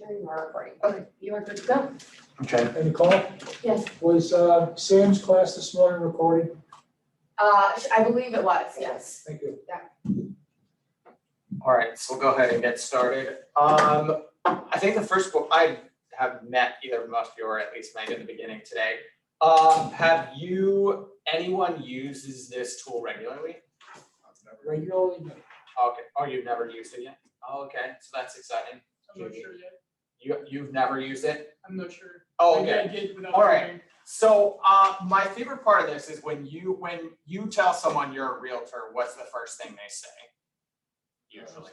monitoring, you are recording. Okay, you are good to go. Okay. And Nicole, Yes, was Sam's class this morning recorded? I believe it was, yes. Thank you. All right, so we'll go ahead and get started. I think the first book, I have met either most of you or at least Megan in the beginning today. Have you, anyone uses this tool regularly? Regularly, no. Okay, oh, you've never used it yet? Oh, okay, so that's exciting. I'm not sure yet. You've never used it? I'm not sure. Oh, I okay. did without All right. knowing. So my favorite part of this is when you tell someone you're a realtor, what's the first thing they say? Usually.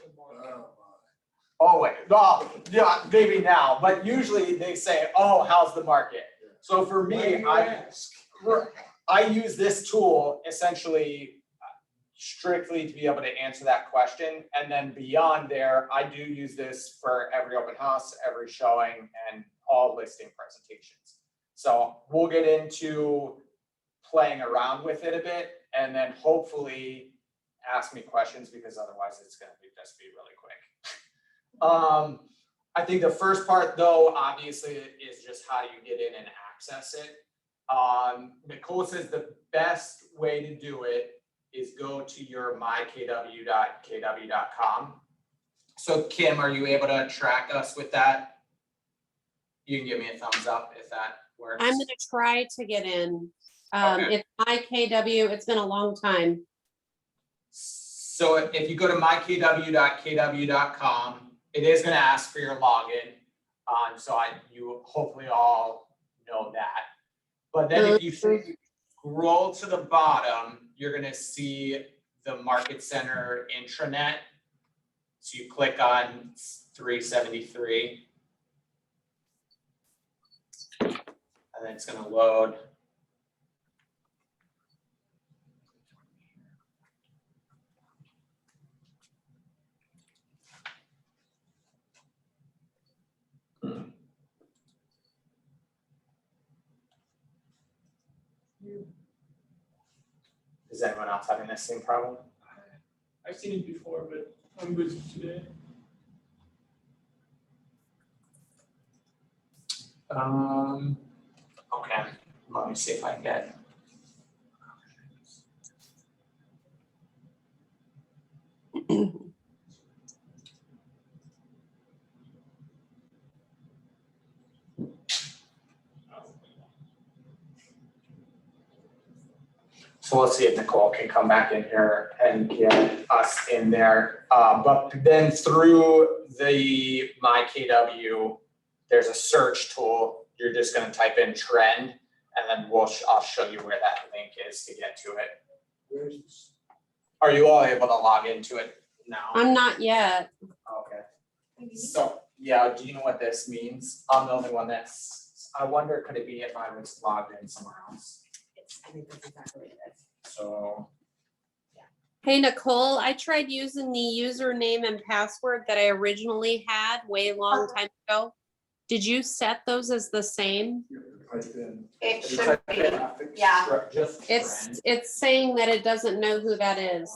Oh wait, well, yeah, maybe now, but usually they say, "Oh, how's the market?" So for me, I use this tool essentially strictly to be able to answer that question, and then beyond there, I do use this for every open house, every showing, and all listing presentations. So we'll get into playing around with it a bit, and then hopefully ask me questions, because otherwise it's going to just be really quick. I think the first part, though, obviously, is just how do you get in and access it. Nicole says the best way to do it is go to your mykw.kw.com. So Kim, are you able to track us with that? You can give me a thumbs up if that works. I'm gonna try to get in. Okay. It's MyKW, it's been a long time. So if you go to mykw.kw.com, it is going to ask for your login. So you hopefully all know that. But then if you scroll to the bottom, you're going to see the Market Center intranet. So you click on 373. And then it's going to load. Is anyone else having this same problem? I've seen it before, but I'm good today. Okay, let me see if I can get. So let's see if Nicole can come back in here and get us in there. But then through the MyKW, there's a search tool. You're just going to type in trend, and then I'll show you where that link is to get to it. Where's this? Are you all able to log into it now? I'm not yet. Okay. So, yeah, do you know what this means? I'm the only one that's, I wonder, could it be if I was logged in somewhere else? I think that's exactly what it is. So, Hey, Nicole, I tried using the username and password that I originally had way long time ago. Did you set those as the same? It should be, yeah. Just It's saying that it doesn't know who that is.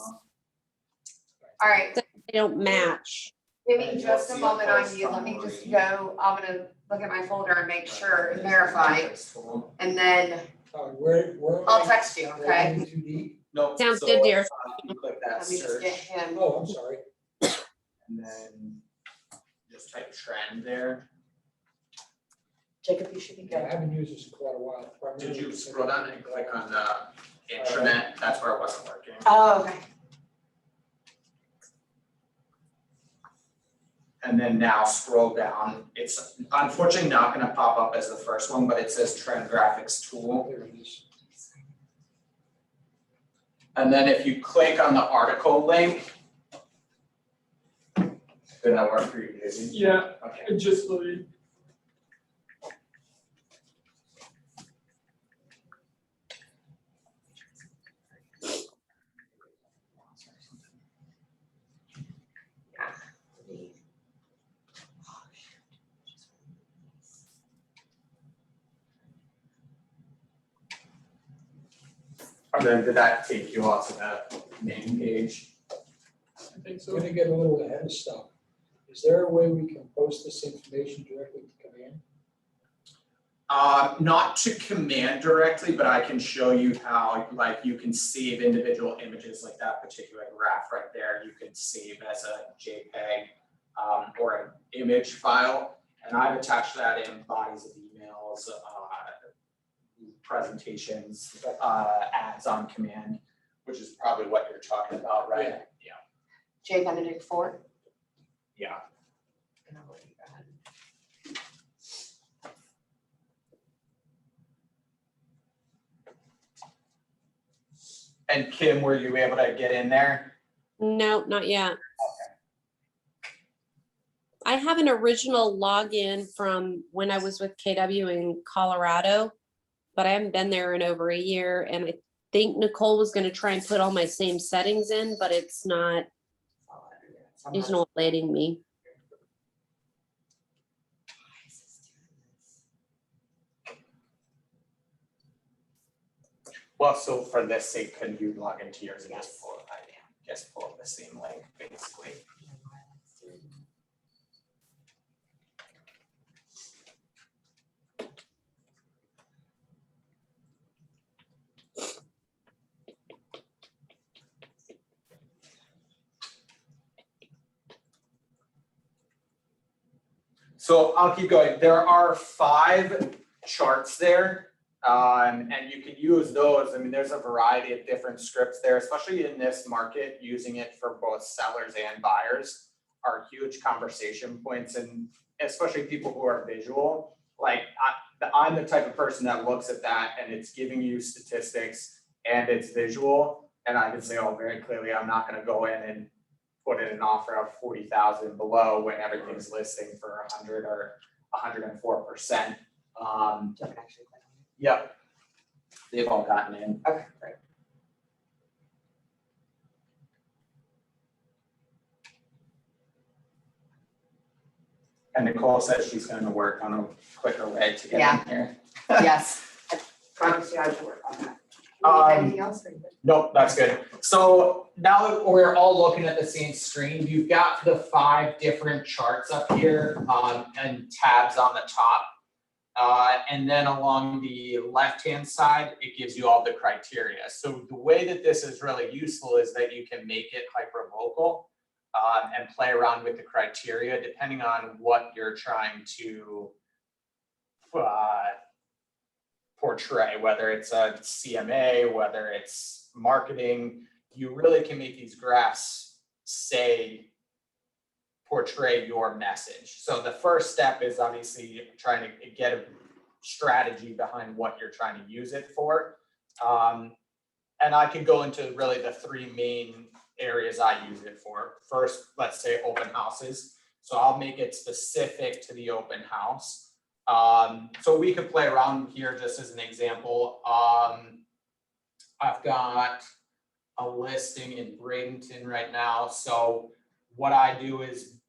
All right, They don't match. give me just a moment on you. Let me just go, I'm gonna look at my folder and make sure and verify. And then Where I'll am I? text you, okay? Too deep? No. Sounds so, good, dear. You click that Let me just search, get him. Oh, I'm sorry. and then just type trend there. Jacob, you should be I good. haven't used this in quite a while. Did you scroll down and click on the intranet? That's where it wasn't working. Oh, okay. And then now scroll down. It's unfortunately not going to pop up as the first one, but it says TrendGraphix tool. There it is. And then if you click on the article link, did that work for you, Daisy? Yeah, Okay. it just loaded. And then did that take you off to that main page? I think I'm so. gonna get a little ahead of stuff. Is there a way we can post this information directly to command? Not to command directly, but I can show you how, like, you can save individual images, like that particular graph right there. You can save as a JPEG or an image file, and I've attached that in bodies of emails, presentations, ads on command, which is probably what you're talking about, right? Yeah. Jake, I'm gonna do 4. Yeah. And I'll leave that. And Kim, were you able to get in there? No, not yet. I have an original login from when I was with KW in Colorado, but I haven't been there in over a year. And I think Nicole was gonna try and put all my same settings in, but it's not, it's not letting me. Well, so for this sake, can you log into yours and just pull up the same link, basically? So I'll keep going. There are 5 charts there, and you can use those. I mean, there's a variety of different scripts there, especially in this market. Using it for both sellers and buyers are huge conversation points, and especially people who are visual. Like I'm the type of person that looks at that and it's giving you statistics and it's visual, and I can say, oh, very clearly, I'm not going to go in and put in an offer of 40,000 below when everything's listing for 100 or 104%. Yep, they've all gotten in. Okay, great. And Nicole says she's going to work on a quicker way to get in here. Yes, I promise you I will work on that. Anything else? Or you good? Nope, that's good. So now that we're all looking at the same screen, you've got the 5 different charts up here and tabs on the top. And then along the left-hand side, it gives you all the criteria. So the way that this is really useful is that you can make it hyper-local and play around with the criteria depending on what you're trying to portray, whether it's a CMA, whether it's marketing. You really can make these graphs portray your message. So the first step is obviously trying to get a strategy behind what you're trying to use it for. And I can go into really the 3 main areas I use it for. First, let's say open houses. So I'll make it specific to the open house. So we could play around here just as an example. I've got a listing in Bradenton right now. So what I do is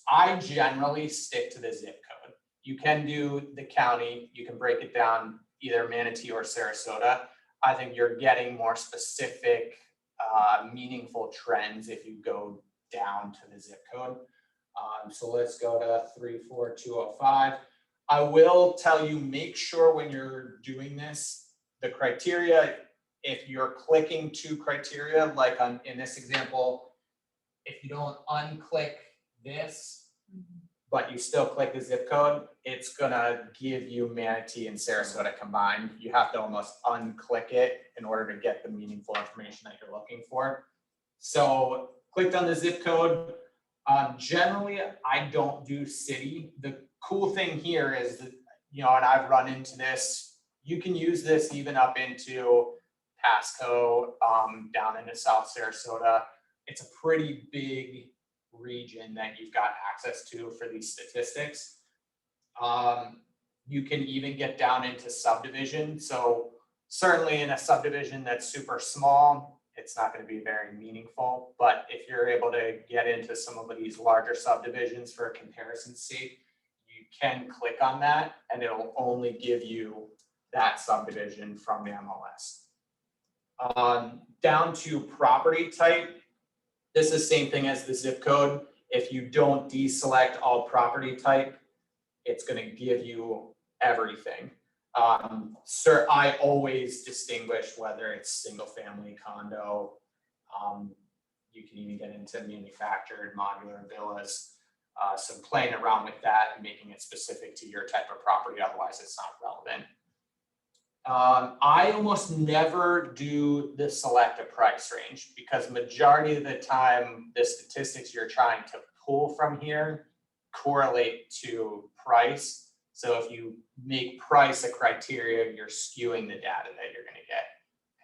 I generally stick to the zip code. You can do the county, you can break it down either Manatee or Sarasota. I think you're getting more specific, meaningful trends if you go down to the zip code. So let's go to 34205. I will tell you, make sure when you're doing this, the criteria, if you're clicking 2 criteria, like in this example, if you don't unclick this, but you still click the zip code, it's gonna give you Manatee and Sarasota combined. You have to almost unclick it in order to get the meaningful information that you're looking for. So clicked on the zip code. Generally, I don't do city. The cool thing here is that, and I've run into this, you can use this even up into Pasco, down into South Sarasota. It's a pretty big region that you've got access to for these statistics. You can even get down into subdivision. So certainly in a subdivision that's super small, it's not going to be very meaningful. But if you're able to get into some of these larger subdivisions for a comparison's sake, you can click on that and it'll only give you that subdivision from the MLS. Down to property type, this is the same thing as the zip code. If you don't deselect all property type, it's gonna give you everything. Sir, I always distinguish whether it's single family, condo. You can even get into manufactured modular villas. So playing around with that and making it specific to your type of property, otherwise it's not relevant. I almost never do the select a price range because majority of the time, the statistics you're trying to pull from here correlate to price. So if you make price a criteria, you're skewing the data that you're gonna get.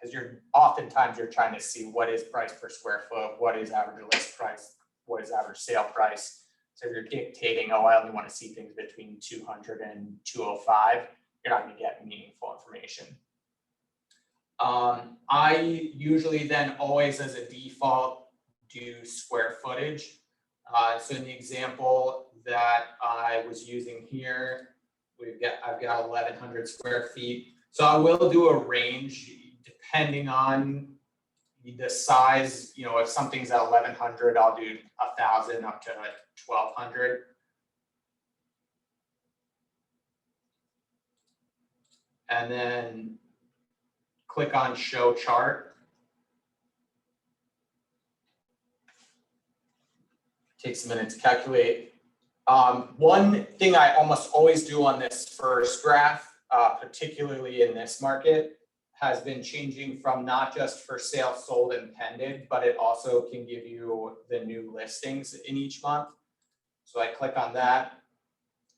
Because oftentimes you're trying to see what is price per square foot, what is average list price, what is average sale price. So if you're dictating, oh, I only want to see things between 200 and 205, you're not going to get meaningful information. I usually then always as a default do square footage. So in the example that I was using here, I've got 1,100 square feet. So I will do a range depending on the size. You know, if something's at 1,100, I'll do 1,000 up to 1,200. And then click on show chart. Takes a minute to calculate. One thing I almost always do on this first graph, particularly in this market, has been changing from not just for sale, sold, and pending, but it also can give you the new listings in each month. So I click on that.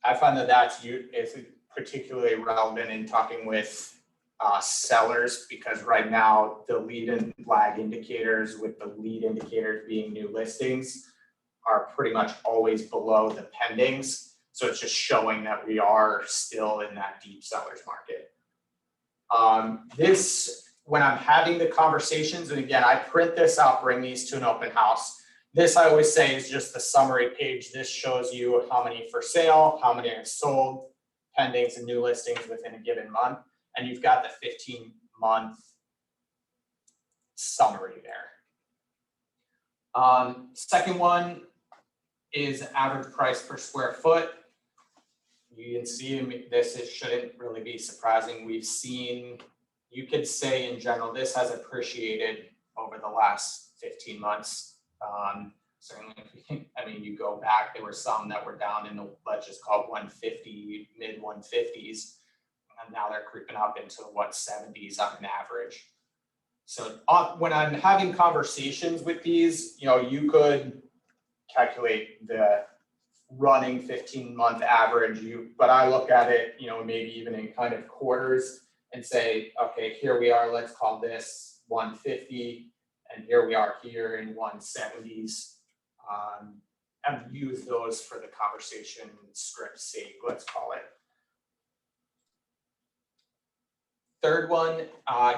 I find that is particularly relevant in talking with sellers, because right now the lead and lag indicators, with the lead indicators being new listings, are pretty much always below the pendings. So it's just showing that we are still in that deep sellers market. When I'm having the conversations, and again, I print this out, bring these to an open house. This I always say is just the summary page. This shows you how many for sale, how many are sold, pendings, and new listings within a given month. And you've got the 15-month summary there. Second one is average price per square foot. You can see this, shouldn't really be surprising. We've seen, you could say in general, this has appreciated over the last 15 months. Certainly, I mean, you go back, there were some that were down in the, let's just call it 150, mid 150s. And now they're creeping up into the 170s on an average. So when I'm having conversations with these, you know, you could calculate the running 15-month average, but I look at it, you know, maybe even in kind of quarters and say, okay, here we are, let's call this 150, and here we are here in 170s, and use those for the conversation script sake, let's call it. Third one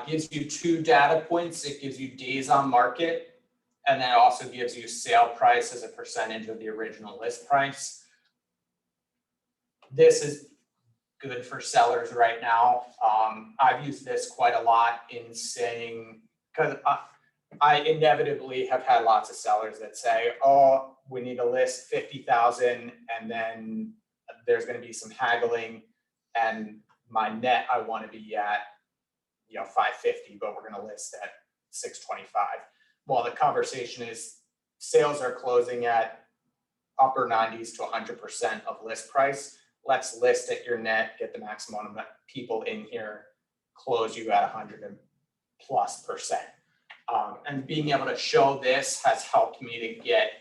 gives you 2 data points. It gives you days on market, and then it also gives you sale price as a percentage of the original list price. This is good for sellers right now. I've used this quite a lot in saying, because I inevitably have had lots of sellers that say, oh, we need to list 50,000 and then there's going to be some haggling, and my net I want to be at, you know, 550, but we're going to list at 625. Well, the conversation is sales are closing at upper 90s to 100% of list price. Let's list at your net, get the maximum amount of people in here, close you at 100+%. And being able to show this has helped me to get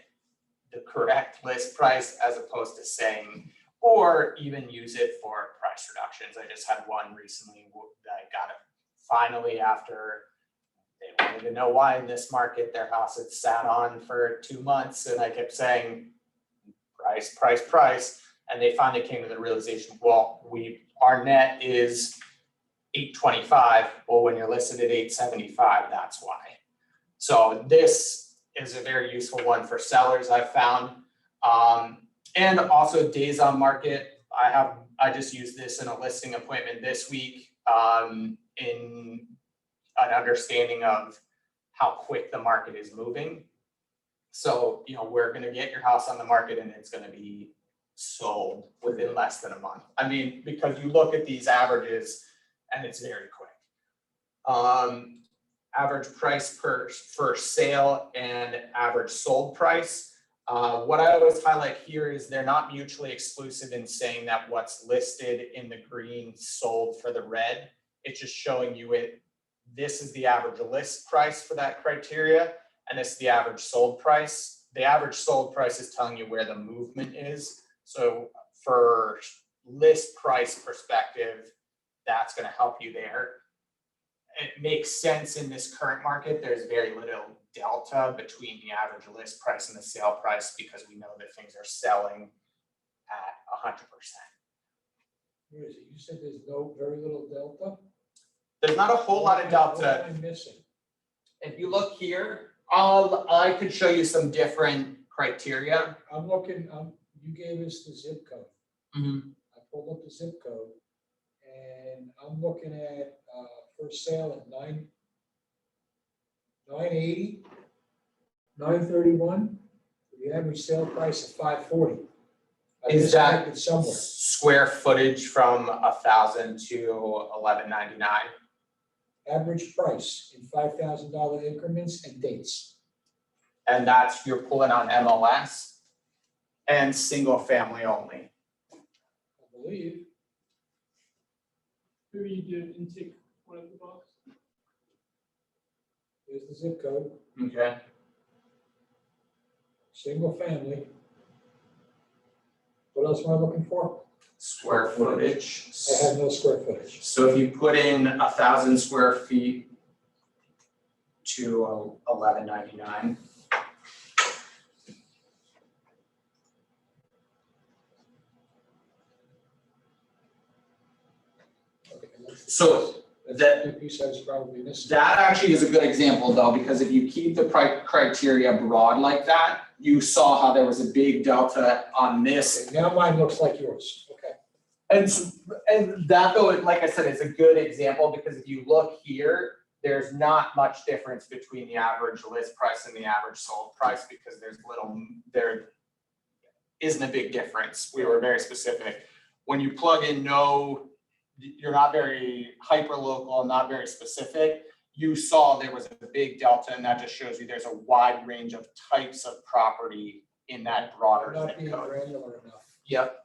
the correct list price, as opposed to saying, or even use it for price reductions. I just had one recently that I got it finally after they wanted to know why in this market their house had sat on for 2 months, and I kept saying price, price, price, and they finally came to the realization, well, our net is 825. Well, when you're listed at 875, that's why. So this is a very useful one for sellers, I've found. And also days on market. I just used this in a listing appointment this week in an understanding of how quick the market is moving. So, we're gonna get your house on the market and it's gonna be sold within less than a month. I mean, because you look at these averages and it's very quick. Average price for sale and average sold price. What I always highlight here is they're not mutually exclusive in saying that what's listed in the green sold for the red. It's just showing you this is the average list price for that criteria, and this is the average sold price. The average sold price is telling you where the movement is. So for list price perspective, that's going to help you there. It makes sense in this current market. There's very little delta between the average list price and the sale price because we know that things are selling at 100%. Where is it? You said there's very little delta? There's not a whole lot of delta. What am I missing? If you look here, I could show you some different criteria. I'm looking, you gave us the zip code. I pulled up the zip code and I'm looking at for sale at 980, 931, the average sale price of 540. Is that disconnected somewhere? square footage from 1,000 to 1,199? Average price in $5,000 increments and dates. And that's, you're pulling on MLS and single family only. I believe. Maybe you did intake one of the box. There's the zip code, Okay. single family. What else am I looking for? Square footage. I have no square footage. So if you put in 1,000 square feet to 1,199. So that piece I was probably missing. that actually is a good example though, because if you keep the criteria broad like that, you saw how there was a big delta on this. Okay, now mine looks like yours. Okay. And that though, like I said, is a good example because if you look here, there's not much difference between the average list price and the average sold price because there isn't a big difference. We were very specific. When you plug in you're not very hyper local, not very specific, you saw there was a big delta and that just shows you there's a wide range of types of property in that broader Not zip being code. granular enough. Yep.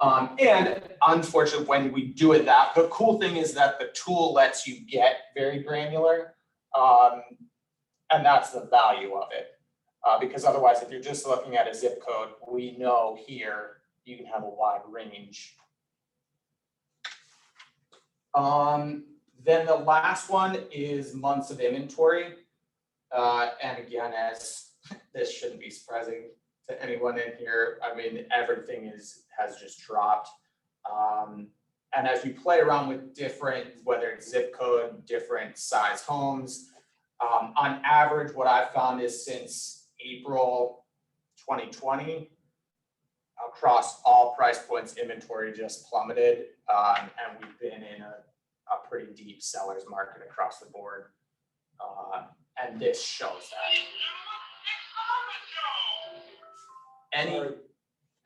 And unfortunately, when we do it the cool thing is that the tool lets you get very granular. And that's the value of it. Because otherwise, if you're just looking at a zip code, we know here you can have a wide range. Then the last one is months of inventory. And again, as this shouldn't be surprising to anyone in here, I mean, everything has just dropped. And as you play around with different, whether it's zip code, different size homes, on average, what I've found is since April 2020, across all price points, inventory just plummeted. And we've been in a pretty deep seller's market across the board. And this shows that.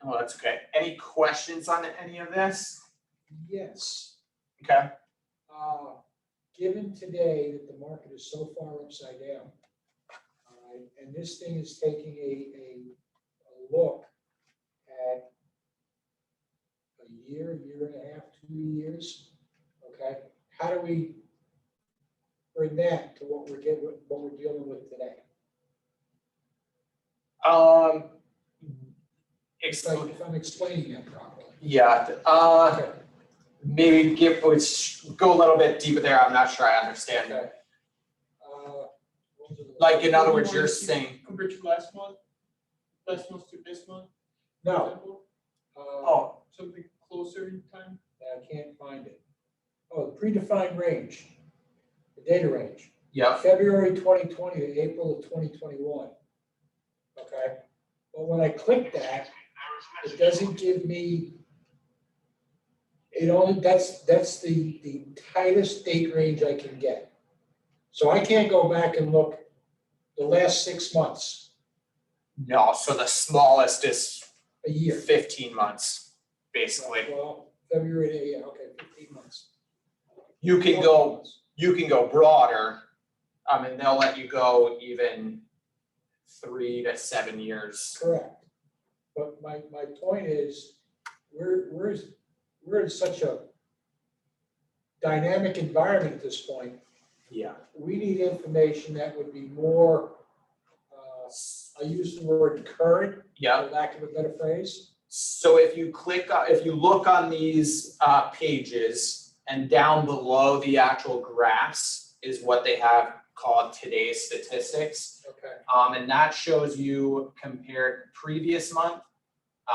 Oh, that's okay. Any questions on any of this? Yes. Okay. Given today that the market is so far upside down, all right, and this thing is taking a look at a year and a half, 2 years, okay? How do we bring that to what we're dealing with today? If I'm explaining that properly. Yeah. Okay. Maybe go a little bit deeper there. I'm not sure I understand. Okay. Like in other words, you're saying. Compared to last month to this month? for No. example? Oh, Something closer in time? I can't find it. Oh, the predefined range, the data range. yeah. February 2020 to April of 2021. Okay, but when I click that, it doesn't give me, that's the tightest date range I can get. So I can't go back and look the last 6 months. No, so the smallest is A year. 15 months, basically. Well, February to, yeah, okay, 15 months. You can 12 go, months. you can go broader, and they'll let you go even 3 to 7 years. Correct. But my point is, we're in such a dynamic environment at this point. Yeah. We need information that would be more, I use the word current, Yeah. for lack of a better phrase. So if you if you look on these pages and down below the actual graphs is what they have called today's statistics. Okay. And that shows you compared previous month.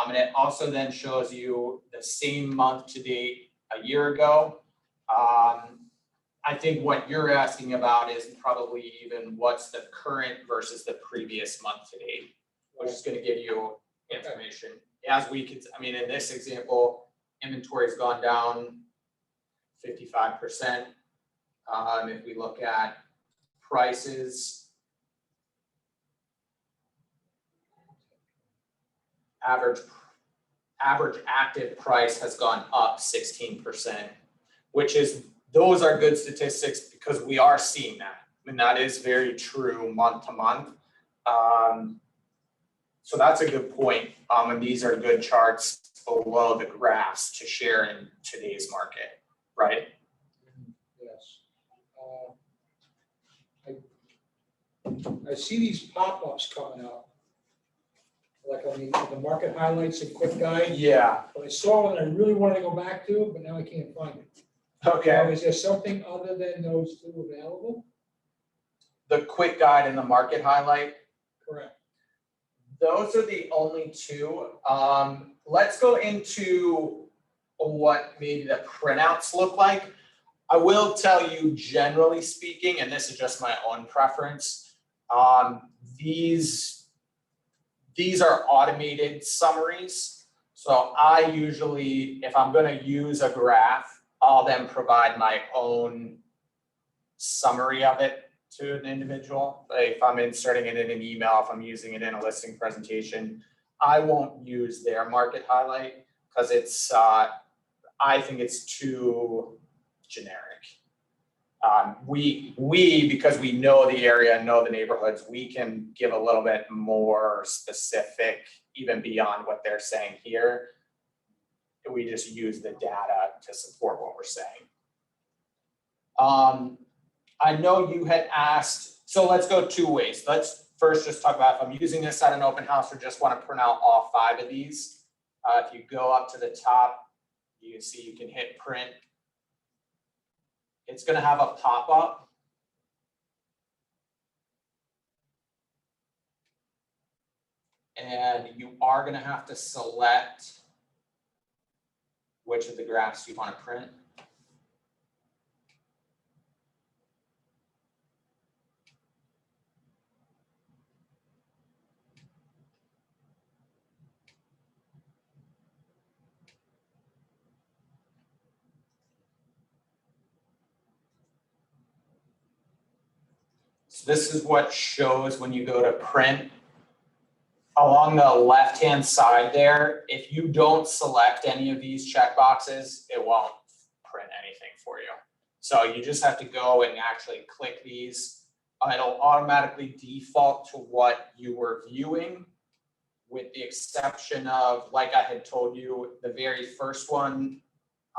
And it also then shows you the same month to date a year ago. I think what you're asking about is probably even what's the current versus the previous month to date, which is going to give you information. As we could, I mean, in this example, inventory's gone down 55%. If we look at prices, average active price has gone up 16%, which is, those are good statistics because we are seeing that. I mean, that is very true month to month. So that's a good point. And these are good charts below the graphs to share in today's market, right? Yes. I see these pop-ups coming up, like on the market highlights and quick guide. Yeah. But I saw one I really wanted to go back to, but now I can't find it. Okay. Now, is there something other than those two available? The quick guide and the market highlight. Correct. Those are the only two. Let's go into what maybe the printouts look like. I will tell you, generally speaking, and this is just my own preference, these are automated summaries. So I usually, if I'm going to use a graph, I'll then provide my own summary of it to an individual. Like if I'm inserting it in an email, if I'm using it in a listing presentation, I won't use their market highlight because it's, I think it's too generic. Because we know the area, know the neighborhoods, we can give a little bit more specific, even beyond what they're saying here. We just use the data to support what we're saying. I know you had asked, so let's go two ways. Let's first just talk about if I'm using this at an open house or just want to print out all 5 of these. If you go up to the top, you can see you can hit print. It's going to have a pop-up. And you are going to have to select which of the graphs you want to print. So this is what shows when you go to print. Along the left-hand side there, if you don't select any of these checkboxes, it won't print anything for you. So you just have to go and actually click these. It'll automatically default to what you were viewing, with the exception of, like I had told you, the very first one,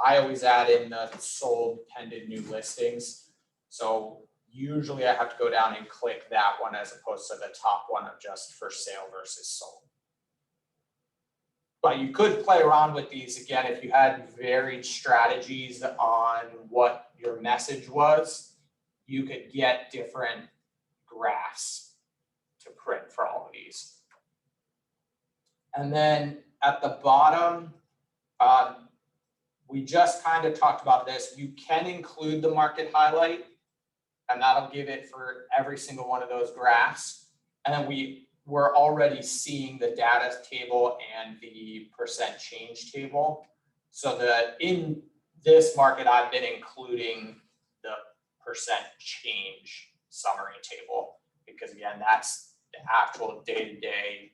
I always add in the sold pending new listings. So usually I have to go down and click that one as opposed to the top one of just for sale versus sold. But you could play around with these again if you had varied strategies on what your message was. You could get different graphs to print for all of these. And then at the bottom, we just kind of talked about this. You can include the market highlight, and that'll give it for every single one of those graphs. And then we're already seeing the data table and the percent change table. So in this market, I've been including the percent change summary table, because again, that's the actual day-to-day,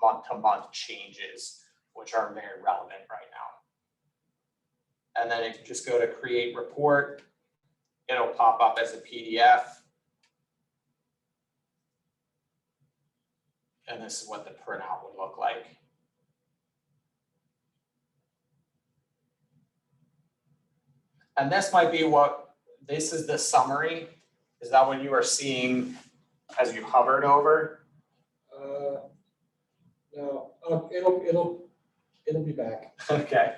month-to-month changes, which are very relevant right now. And then if you just go to create report, it'll pop up as a PDF. And this is what the printout would look like. And this might be this is the summary. Is that what you are seeing as you hovered over? No, it'll be back. Okay.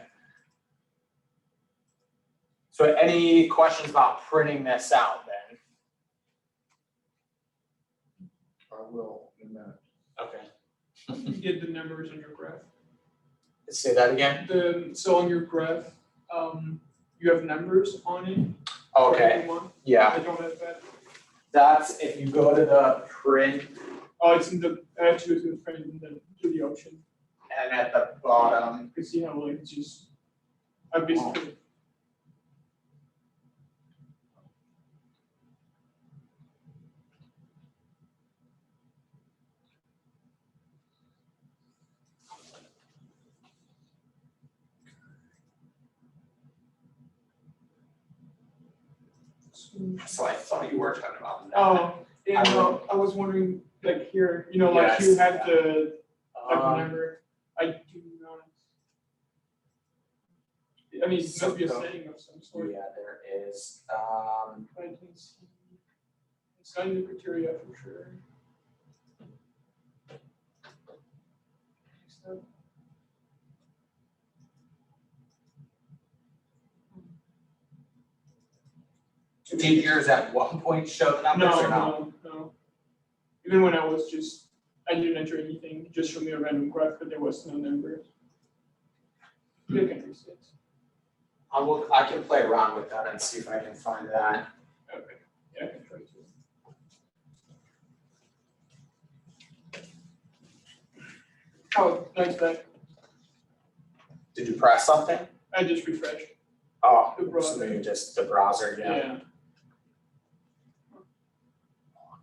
So any questions about printing this out then? I will in a minute. Okay. You get the numbers on your graph. Say that again? So on your graph, you have numbers on it. for Okay, every month. yeah, I don't have that. that's if you go to the print Oh, it's in the, I have to go to the print and then do the option. and at the bottom, Because you know, like, it's just, I basically. so I thought you were talking about that. Oh, and I was wondering, like here, you know, like you Yes, had the, like Um, number, I do not. I mean, it must be a So- setting of some sort. Yeah, there is, I can see. It's not in the criteria for sure. So, did yours at one point show the numbers or not? No. Even when I was just, I didn't enter anything, it just showed me a random graph, but there was no number. You can reset. I can play around with that and see if I can find that. Okay, yeah, I can try to. Oh, nice back. Did you press something? I just refreshed. Oh, The browser. so maybe just the browser, yeah. Yeah.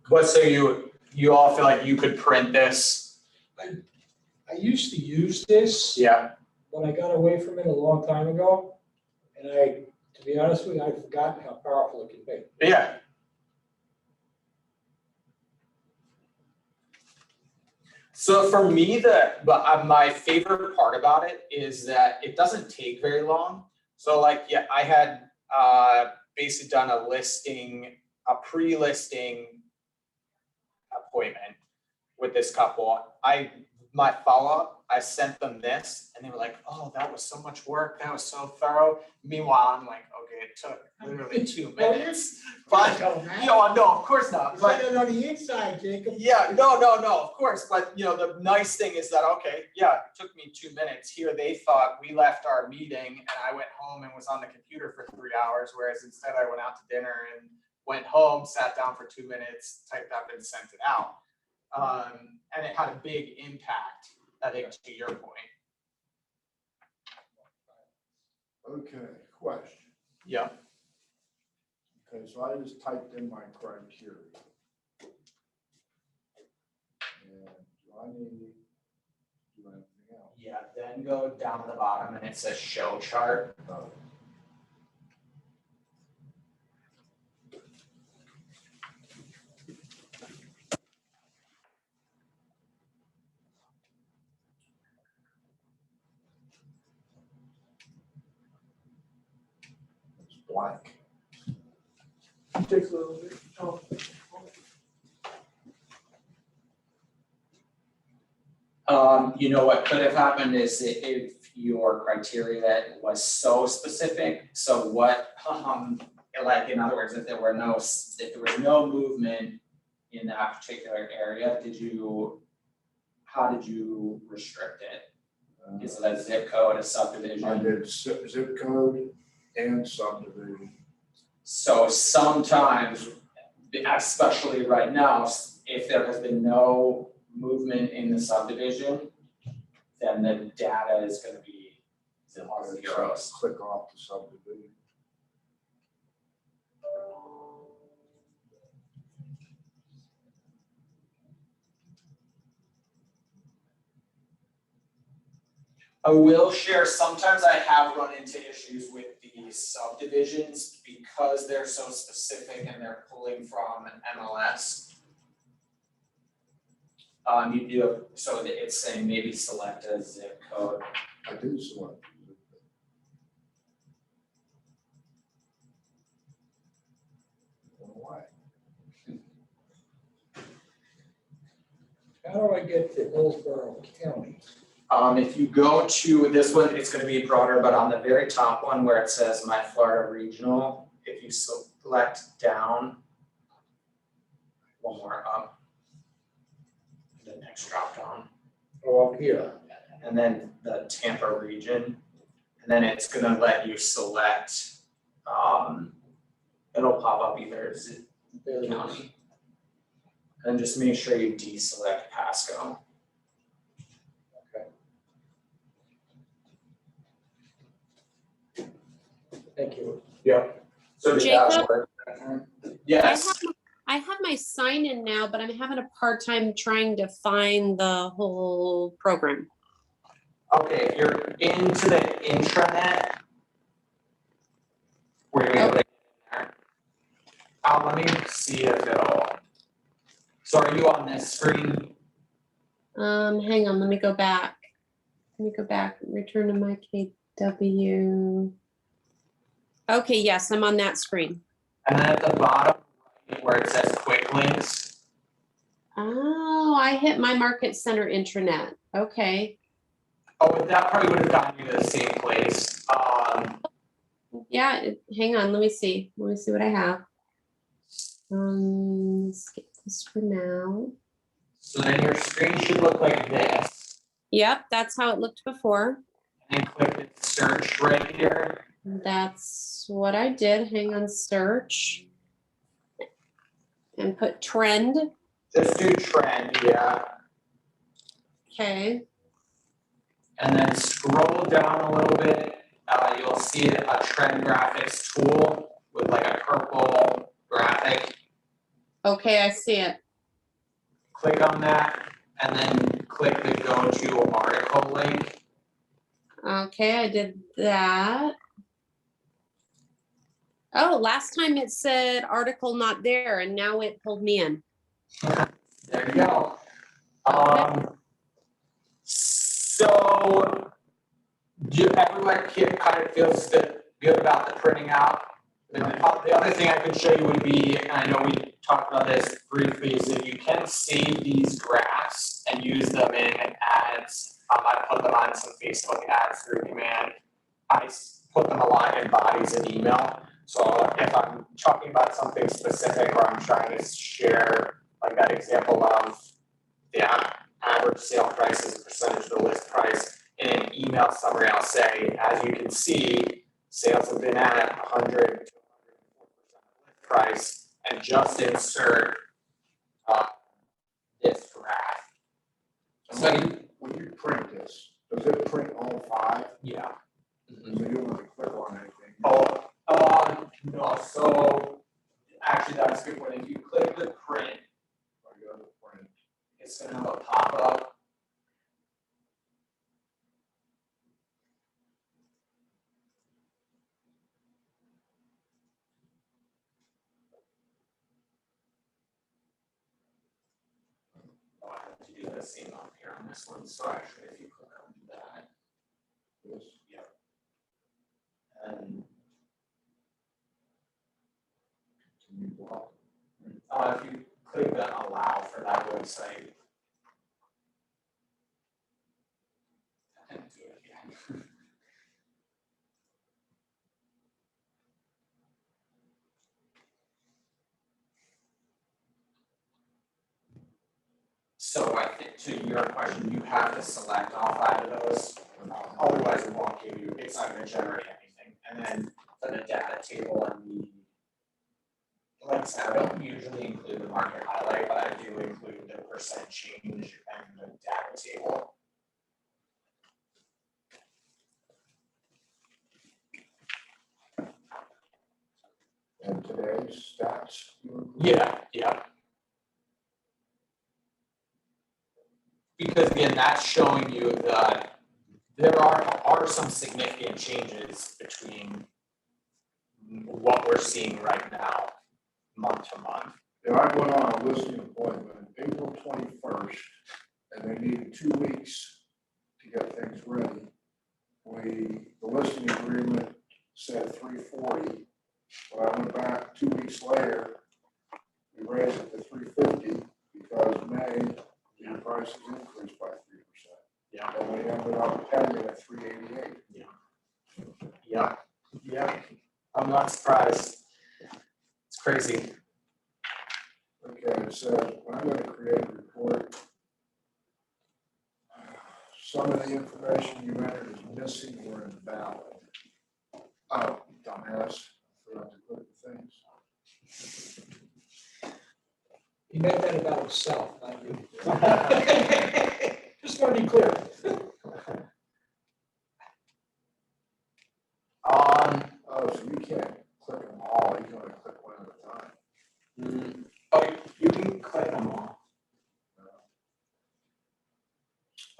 But so you all feel like you could print this? I used to use this, Yeah. but I got away from it a long time ago. And to be honest with you, I've forgotten how powerful it can be. Yeah. So for me, my favorite part about it is that it doesn't take very long. So like, yeah, I had basically done a pre-listing appointment with this couple. My follow-up, I sent them this and they were like, oh, that was so much work. That was so thorough. Meanwhile, I'm like, okay, it took literally 2 minutes. But, no, of course not. But it on the inside, Jacob. yeah, no, of course. But, the nice thing is that, okay, yeah, it took me 2 minutes. Here, they thought we left our meeting and I went home and was on the computer for 3 hours, whereas instead I went out to dinner and went home, sat down for 2 minutes, typed up and sent it out. And it had a big impact, I think, to your point. Okay, question. Yeah. Okay, so I just typed in my criteria. And do I need to do anything else? Yeah, then go down to the bottom and it says show chart. No. It's blank. It takes a little bit. Oh. What could have happened is if your criteria was so specific, so what, like, in other words, if there was no movement in that particular area, how did you restrict it? Is it a zip code, a subdivision? I did zip code and subdivision. So sometimes, especially right now, if there has been no movement in the subdivision, then the data is going to be all zeros. Click off the subdivision. I will share, sometimes I have run into issues with these subdivisions because they're so specific and they're pulling from an MLS. You do, so that it's saying maybe select a zip code. I do select. Don't know why. How do I get to Hillsborough County? If you go to this one, it's gonna be broader, but on the very top one where it says My Florida Regional, if you select down, one more up, the next drop down, Oh, up here. and then the Tampa region, and then it's gonna let you select, it'll pop up either zip There it is. county. And just make sure you deselect Pasco. Thank you. So did that Jacob? work that time? Yes. I have my sign in now, but I'm having a hard time trying to find the whole program. Okay, if you're into the intranet, where you click there. Let me see if it'll. So are you on this screen? Hang on, let me go back. Return to my KW. Okay, yes, I'm on that screen. And then at the bottom, right where it says quick links, Oh, I hit my market center intranet. Okay. that probably would have gotten you to the same place. Yeah, hang on, let me see. Let me see what I have. Skip this for now. So then your screen should look like this. Yep, that's how it looked before. And click the search right here. That's what I did. Hang on, search. And put trend. Just do trend, yeah. Okay. And then scroll down a little bit. You'll see a TrendGraphix tool with like a purple graphic. Okay, I see it. Click on that and then click the go to article link. Okay, I did that. Oh, last time it said article not there, and now it pulled me in. There you go. So do everyone kind of feels good about the printing out? The other thing I could show you would be, and I know we talked about this briefly, is if you can save these graphs and use them in ads. I put them on some Facebook ads through command. I put them a lot in bodies of email. So if I'm talking about something specific or I'm trying to share like that example of the average sale price as a percentage of the list price in an email summary, I'll say, as you can see, sales have been at 100 to 104% of list price, and just insert this graph. So when you print this, does it print all 5? Yeah. So you don't have to click on anything? No, so actually that's a good point. If you click the print, I go to print. it's gonna have a pop-up. Oh, I have to do the same up here on this one, so actually if you click on that, This. yep. And Continue block. if you click the allow for that website. And do it again. So I think to your question, you have to select all 5 of those, otherwise it won't give you, it's not gonna generate anything. And then for the data table and the, like I said, I don't usually include the market highlight, but I do include the percent change and the data table. And today's stats. Yeah. Because again, that's showing you the there are some significant changes between what we're seeing right now, month to month. Yeah, I went on a listing appointment April 21st, and they needed 2 weeks to get things ready. The listing agreement said 340, but I went back 2 weeks later, we raised it to 350 because May, the prices increased by 3%. Yeah. And we ended up pending at 388. Yeah, I'm not surprised. It's crazy. Okay, it says, when I'm going to create a report, some of the information you entered is missing or invalid. Oh, dumbass, forgot to click the things. He meant that about himself, not you. Just want to be clear. Oh, so you can't click them all, you can only click one at a time. Oh, you can click them all.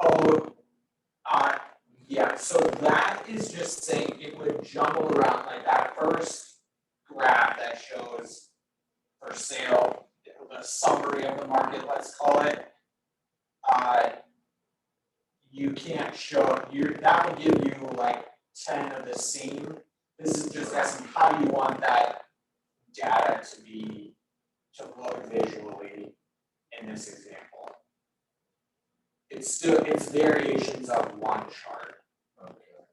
Oh, yeah, so that is just saying it would jumble around like that first graph that shows for sale, the summary of the market, let's call it. You can't show, that would give you like 10 of the same. This is just asking how you want that data to look visually in this example. It's variations of one chart. Okay.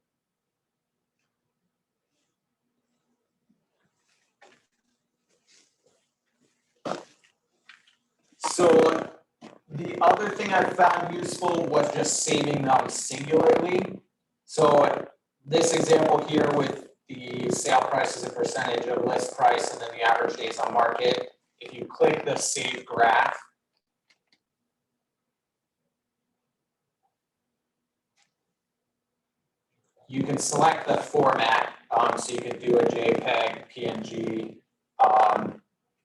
So the other thing I found useful was just saving them singularly. So this example here with the sale price as a percentage of list price and then the average days on market, if you click the save graph, you can select the format, so you can do a JPEG, PNG.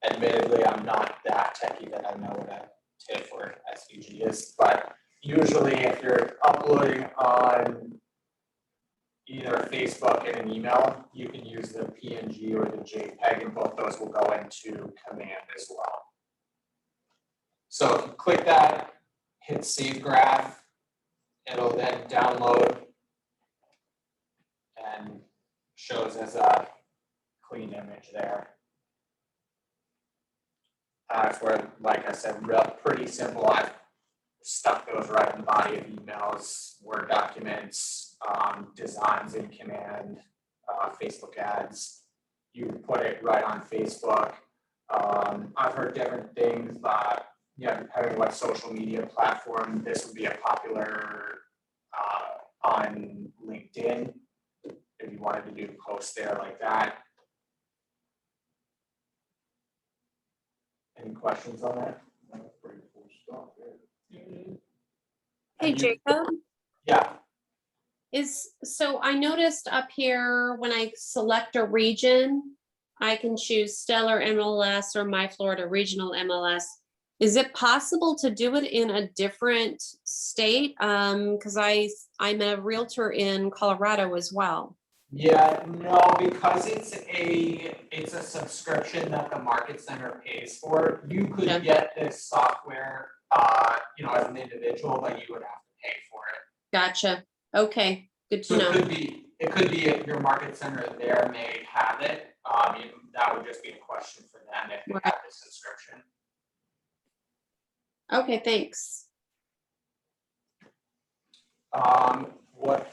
Admittedly, I'm not that techie that I know what a TIFF or SVG is, but usually if you're uploading on either Facebook and an email, you can use the PNG or the JPEG, and both those will go into command as well. So if you click that, hit save graph, it'll then download and shows as a clean image there. It's where, like I said, pretty simple. I've stuck those right in the body of emails, Word documents, designs in command, Facebook ads. You put it right on Facebook. I've heard different things, depending on what social media platform, this would be a popular on LinkedIn. If you wanted to do posts there like that. Any questions on that? That's pretty cool stuff, yeah. Hey, And you- Jacob, Yeah. so I noticed up here, when I select a region, I can choose Stellar MLS or My Florida Regional MLS. Is it possible to do it in a different state? Because I'm a realtor in Colorado as well. Yeah, no, because it's a subscription that the market center pays for. You could Yeah. get this software, as an individual, but you would have to pay for it. Gotcha. Okay, good to So know. it could be if your market center there may have it. That would just be a question for them if they Right. have the subscription. Okay, thanks.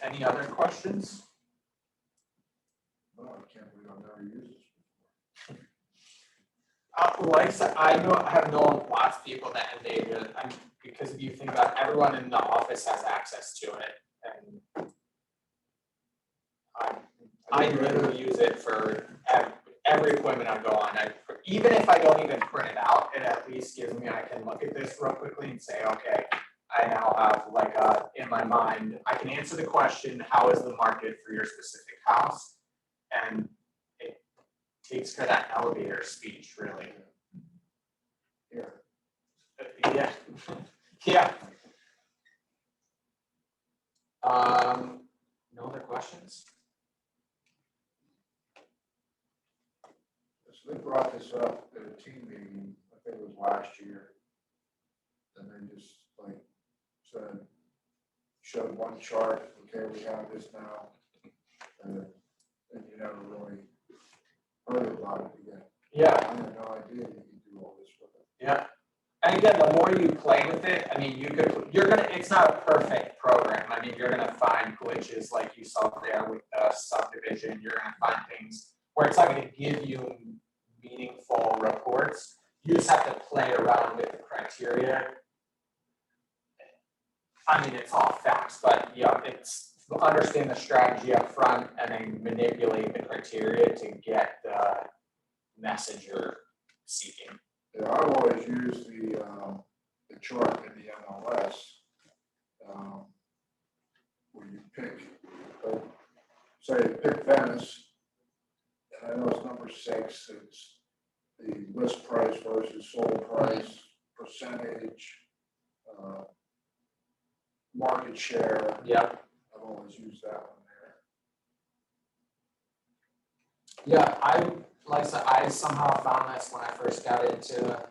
Any other questions? No, I can't believe I've never used this before. Like I said, I have known lots of people that because if you think about it, everyone in the office has access to it, and I literally use it for every appointment I go on. Even if I don't even print it out, it at least gives me, I can look at this real quickly and say, okay, I now have in my mind, I can answer the question, how is the market for your specific house? And it takes care of that elevator speech, really. Here. Yeah. Yeah. questions? So they brought this up at a team meeting, I think it was last year. And they just like said, showed one chart, okay, we have this now. And you never really heard about it again. Yeah. I had no idea you could do all this with it. Yeah. And again, the more you play with it, I mean, it's not a perfect program. I mean, you're gonna find glitches like you saw there with the subdivision. You're gonna find things where it's not gonna give you meaningful reports. You just have to play around with the criteria. I mean, it's all facts, but it's understand the strategy up front and then manipulate the criteria to get the message you're seeking. Yeah, I've always used the chart in the MLS, where you pick, say, pick Venice, and I know it's number 6, it's the list price versus sold price, percentage, market share. Yep. I've always used that one there. Yeah, like I said, I somehow found this when I first got into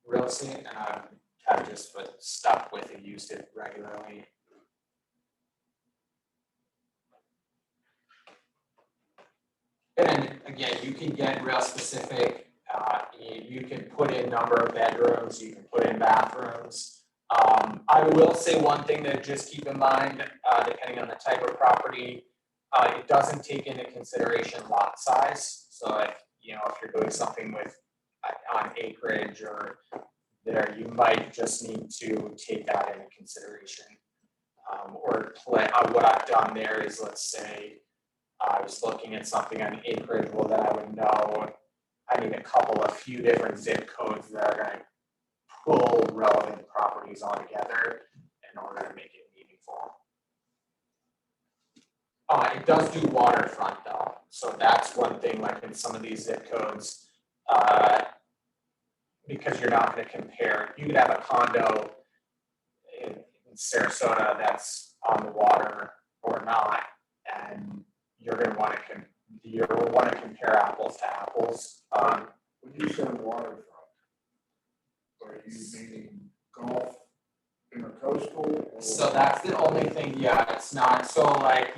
real estate, and I've just stuck with it, used it regularly. And again, you can get real specific. You can put in number of bedrooms, you can put in bathrooms. I will say one thing to just keep in mind, depending on the type of property, it doesn't take into consideration lot size. So if you're doing something with on acreage or there, you might just need to take that into consideration. What I've done there is, let's say I was looking at something on acreage, well then I would know I need a few different zip codes that are going to pull relevant properties all together in order to make it meaningful. It does do waterfront though, so that's one thing. Like in some of these zip codes, because you're not going to compare. You could have a condo in Sarasota that's on the water or not, and you're going to want to compare apples to apples. When you say waterfront, are you meaning Gulf, intercoastal? So that's the only thing. Yeah, it's not. So like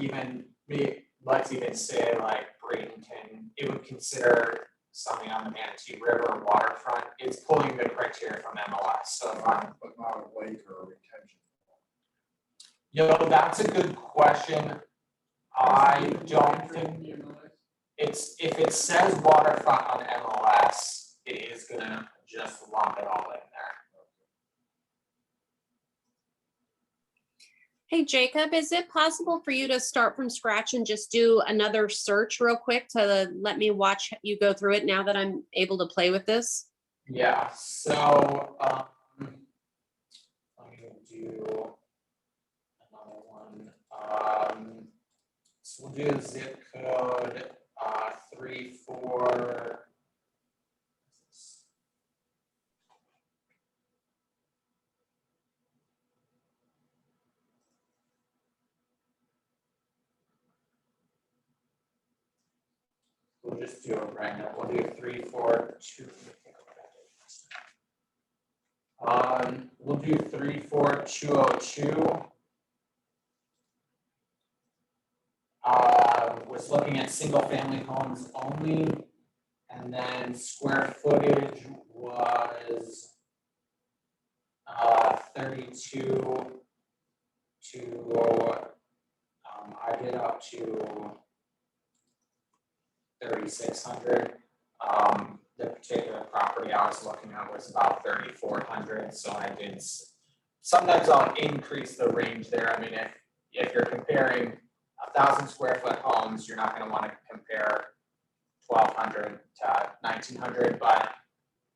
let's even say like Bradenton, it would consider something on the Manatee River waterfront. It's pulling the criteria from MLS. So if I'm, but not a lake or a retention. That's a good question. I don't think if it says waterfront on MLS, it is gonna just lump it all in there. Hey, Jacob, is it possible for you to start from scratch and just do another search real quick to let me watch you go through it now that I'm able to play with this? Yeah, so I'm gonna do another one. So we'll do zip code 34. We'll just do it random. We'll do 342. We'll do 34202. Was looking at single family homes only, and then square footage was 32 to I did up to 3,600. The particular property I was looking at was about 3,400. So I did. Sometimes I'll increase the range there. I mean, if you're comparing 1,000 square foot homes, you're not going to want to compare 1,200 to 1,900. But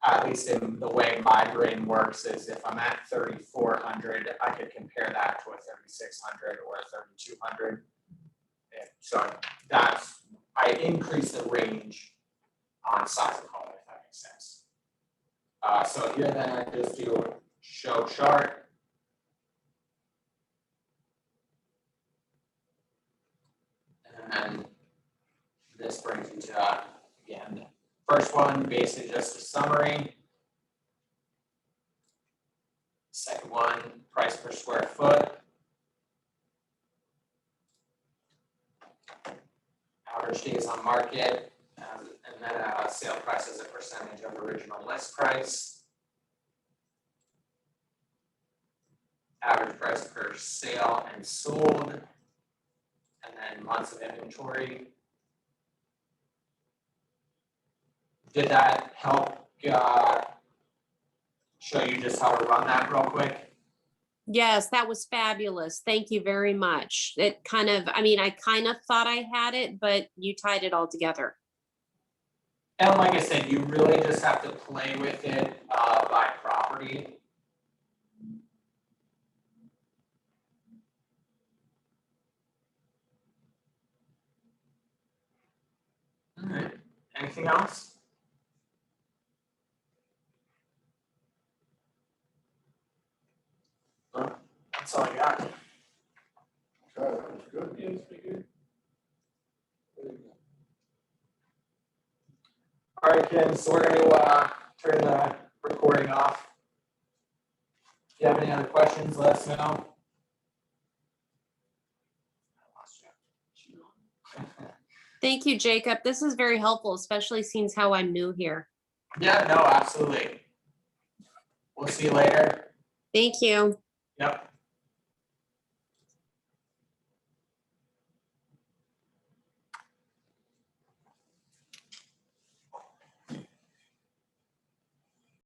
at least in the way my brain works is if I'm at 3,400, I could compare that to a 3,600 or a 3,200. So I increase the range on size of home, if that makes sense. So here then I just do show chart. then this brings you to, again, first one, basically just a summary. Second one, price per square foot. Average days on market, and then sale price as a percentage of original list price. Average price per sale and sold, and then months of inventory. Did that help show you just how to run that real quick? Yes, that was fabulous. Thank you very much. It kind of, I mean, I kind of thought I had it, but you tied it all together. And like I said, you really just have to play with it by property. All right, anything else? That's all I got. Okay, that was good. Yeah, it's pretty good. All right, Ken, so we're gonna turn the recording off. If you have any other questions, let us know. I lost you. Thank you, Jacob. This is very helpful, especially since how I'm new here. Yeah, no, absolutely. We'll see you later. Thank you. Yep.